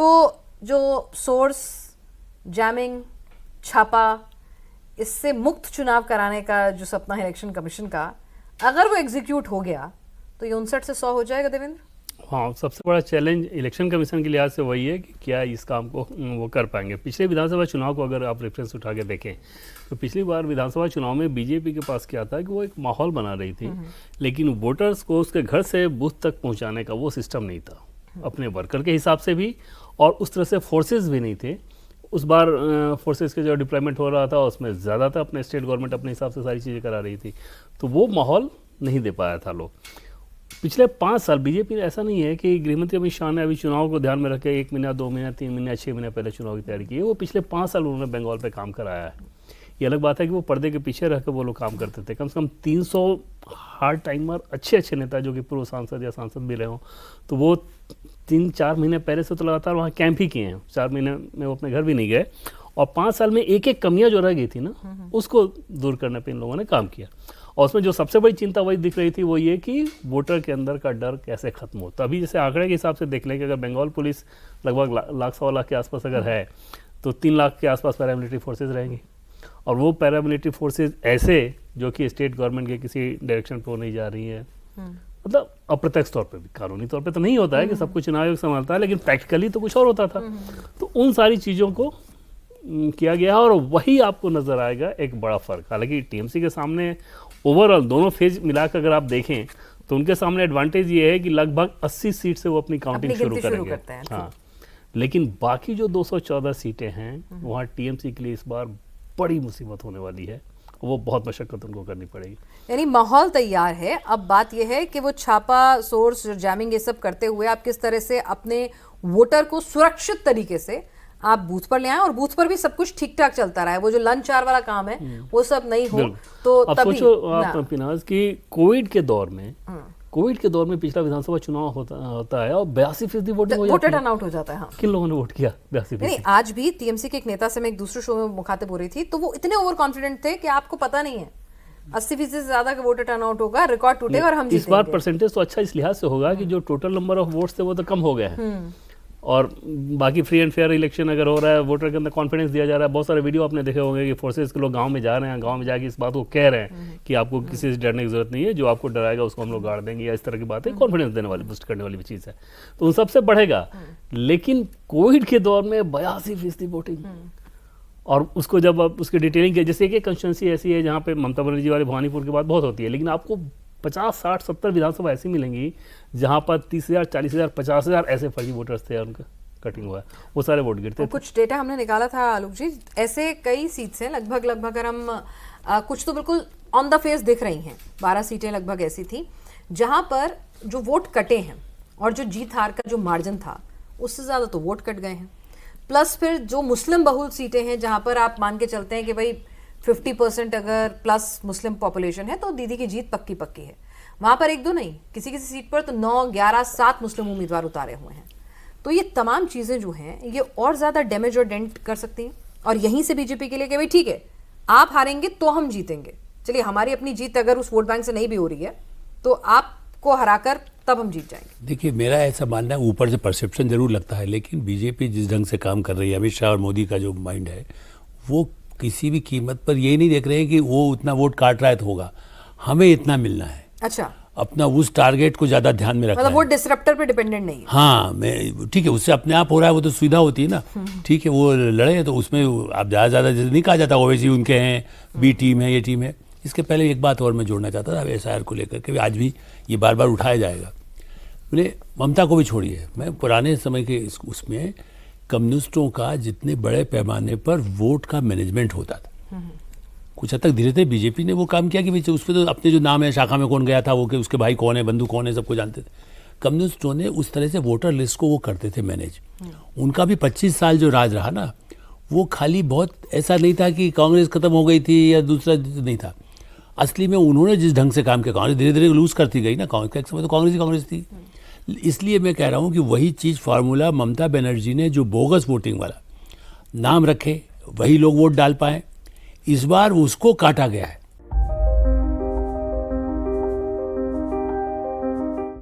तो जो source, jamming, छापा, इससे मुक्त चुनाव कराने का जो सपना है इलेक्शन कमीशन का, अगर वो एग्जीक्यूट हो गया तो ये 59 से 100 हो जाएगा देवेंद्र? हाँ, सबसे बड़ा चैलेंज इलेक्शन कमीशन के लिहाज से वही है कि क्या इस काम को वो कर पाएंगे। पिछले विधानसभा चुनाव को अगर आप रेफरेंस उठा के देखें तो पिछली बार विधानसभा चुनाव में बीजेपी के पास क्या था कि वो एक माहौल बना रही थी, लेकिन वोटर्स को उसके घर से बूथ तक पहुंचाने का वो सिस्टम नहीं था, अपने वर्कर के हिसाब से भी, और उस तरह से फोर्सेज भी नहीं थे। उस बार फोर्सेस के जो डिप्लॉयमेंट हो रहा था उसमें ज़्यादा था, अपने स्टेट गवर्नमेंट अपने हिसाब से सारी चीज़ें करा रही थी, तो वो माहौल नहीं दे पाया था लोग। पिछले 5 साल बीजेपी ऐसा नहीं है कि गृहमंत्री अमित शाह ने अभी चुनाव को ध्यान में रख के 1 महीना, 2 महीना, 3 महीना, 6 महीने पहले चुनाव की तैयारी की है। वो पिछले 5 साल उन्होंने बंगाल पे काम कराया है। ये अलग बात है कि वो पर्दे के पीछे रह कर वो लोग काम करते थे। कम से कम 300 हार्ड टाइमर अच्छे नेता जो कि पूर्व सांसद या सांसद भी रहे हों, तो वो 3-4 महीने पहले से तो लगातार वहाँ कैंप ही किए हैं। 4 महीने में वो अपने घर भी नहीं गए, और 5 साल में एक कमियाँ जो रह गई थी ना, उसको दूर करने पर इन लोगों ने काम किया। और उसमें जो सबसे बड़ी चिंता वही दिख रही थी वो ये कि वोटर के अंदर का डर कैसे खत्म हो। तो अभी जैसे आंकड़े के हिसाब से देख लें कि अगर बंगाल पुलिस लगभग लाख 1.25 लाख के आसपास अगर है, तो 3 लाख के आसपास पैरामिलिट्री फोर्सेज रहेंगी, और वो पैरामिलिट्री फोर्सेज ऐसे जो कि स्टेट गवर्नमेंट के किसी डायरेक्शन पर नहीं जा रही है, मतलब अप्रत्यक्ष तौर पे भी, कानूनी तौर पे तो नहीं होता है कि सब कुछ चुनाव आयोग संभालता है, लेकिन प्रैक्टिकली तो कुछ और होता था। तो उन सारी चीज़ों को किया गया, और वही आपको नजर आएगा एक बड़ा फर्क। हालांकि टीएमसी के सामने ओवरऑल दोनों फेज मिलाकर अगर आप देखें तो उनके सामने एडवांटेज ये है कि लगभग 80 सीट से वो अपनी काउंटिंग शुरू करेंगे। हाँ, लेकिन बाकी जो 214 सीटें हैं वहाँ टीएमसी के लिए इस बार बड़ी मुसीबत होने वाली है, वो बहुत मशक्कत उनको करनी पड़ेगी। यानी माहौल तैयार है, अब बात यह है कि वो छापा, सोर्स, जैमिंग, ये सब करते हुए आप किस तरह से अपने वोटर को सुरक्षित तरीके से आप बूथ पर ले आए, और बूथ पर भी सब कुछ ठीक ठाक चलता रहा है। वो जो लंच आवर वाला काम है वो सब नहीं हो, तो अब तभी सोचो आप पिनाज कि कोविड के दौर में पिछला विधानसभा चुनाव होता है और 82% वोटर टर्नआउट हो जाता है। हाँ। किन लोगों ने वोट किया? 82%। नहीं, आज भी टीएमसी के एक नेता से मैं एक दूसरे शो में मुखातिब हो रही थी, तो वो इतने ओवर कॉन्फिडेंट थे कि आपको पता नहीं है 80% से ज्यादा का वोटर टर्नआउट होगा, रिकॉर्ड टूटेगा और हम जीतेंगे। इस बार परसेंटेज तो अच्छा इस लिहाज से होगा कि जो टोटल नंबर ऑफ वोट्स थे वो तो कम हो गए हैं, और बाकी फ्री एंड फेयर इलेक्शन अगर हो रहा है, वोटर के अंदर कॉन्फिडेंस दिया जा रहा है। बहुत सारे वीडियो आपने देखे होंगे कि फोर्सेस के लोग गांव में जा रहे हैं, गांव में जाके इस बात को कह रहे हैं कि आपको किसी से डरने की जरूरत नहीं है, जो आपको डराएगा उसको हम लोग गाड़ देंगे, या इस तरह की बातें कॉन्फिडेंस देने वाली, बूस्ट करने वाली भी चीज़ है, तो उन सबसे बढ़ेगा। लेकिन कोविड के दौर में 82% वोटिंग, और उसको जब आप उसकी डिटेलिंग किया, जैसे कि कंस्टिट्यूंसी ऐसी है जहाँ पे ममता बनर्जी वाले भवानीपुर की बात बहुत होती है, लेकिन आपको 50, 60, 70 विधानसभा ऐसी मिलेंगी जहाँ पर 30,000, 40,000, 50,000 ऐसे फर्जी वोटर्स थे, उनका कटिंग हुआ है, वो सारे वोट गिरते थे। कुछ डेटा हमने निकाला था आलोक जी, ऐसे कई सीट्स हैं, लगभग अगर हम कुछ तो बिल्कुल ऑन द फेस दिख रही हैं, 12 सीटें लगभग ऐसी थी जहां पर जो वोट कटे हैं और जो जीत हार का जो मार्जिन था उससे ज़्यादा तो वोट कट गए हैं। प्लस फिर जो मुस्लिम बहुल सीटें हैं जहां पर आप मान के चलते हैं कि भाई 50% अगर प्लस मुस्लिम पॉपुलेशन है तो दीदी की जीत पक्की है, वहां पर 1-2 नहीं, किसी सीट पर तो 9, 11, 7 मुस्लिम उम्मीदवार उतारे हुए हैं। तो ये तमाम चीज़ें जो हैं ये और ज़्यादा डैमेज और डेंट कर सकती हैं, और यहीं से बीजेपी के लिए कि भाई ठीक है आप हारेंगे तो हम जीतेंगे, चलिए हमारी अपनी जीत अगर उस वोट बैंक से नहीं भी हो रही है तो आपको हराकर तब हम जीत जाएंगे। देखिए, मेरा ऐसा मानना है, ऊपर से परसेप्शन जरूर लगता है, लेकिन बीजेपी जिस ढंग से काम कर रही है, अमित शाह और मोदी का जो माइंड है, वो किसी भी कीमत पर ये नहीं देख रहे हैं कि वो उतना वोट काट रहा है तो होगा, हमें इतना मिलना है। अच्छा, अपना उस टारगेट को ज्यादा ध्यान में रखना मतलब है। वो डिसरप्टर पे डिपेंडेंट नहीं है। हाँ, मैं ठीक है, उससे अपने आप हो रहा है, वो तो सुविधा होती है ना, ठीक है, वो लड़े तो उसमें आप ज़्यादा नहीं कहा जाता ओवैसी उनके हैं, बी टीम है, ये टीम है। इसके पहले एक बात और मैं जोड़ना चाहता था SIR को लेकर के, आज भी ये बार बार उठाया जाएगा। मैंने ममता को भी छोड़िए, मैं पुराने समय के उसमें कम्युनिस्टों का जितने बड़े पैमाने पर वोट का मैनेजमेंट होता था, कुछ हद तक धीरे धीरे बीजेपी ने वो काम किया कि उस पर तो अपने जो नाम है, शाखा में कौन गया था, वो कि उसके भाई कौन है, बंधु कौन है, सबको जानते थे। कम्युनिस्टों ने उस तरह से वोटर लिस्ट को वो करते थे मैनेज। उनका भी 25 साल जो राज रहा ना, वो खाली बहुत ऐसा नहीं था कि कांग्रेस खत्म हो गई थी या दूसरा नहीं था। असली में उन्होंने जिस ढंग से काम किया, कांग्रेस धीरे धीरे लूज करती गई ना, कांग्रेस का एक समय तो कांग्रेस थी। इसलिए मैं कह रहा हूँ कि वही चीज़ फार्मूला ममता बनर्जी ने जो बोगस वोटिंग वाला नाम रखे, वही लोग वोट डाल पाए, इस बार उसको काटा गया है।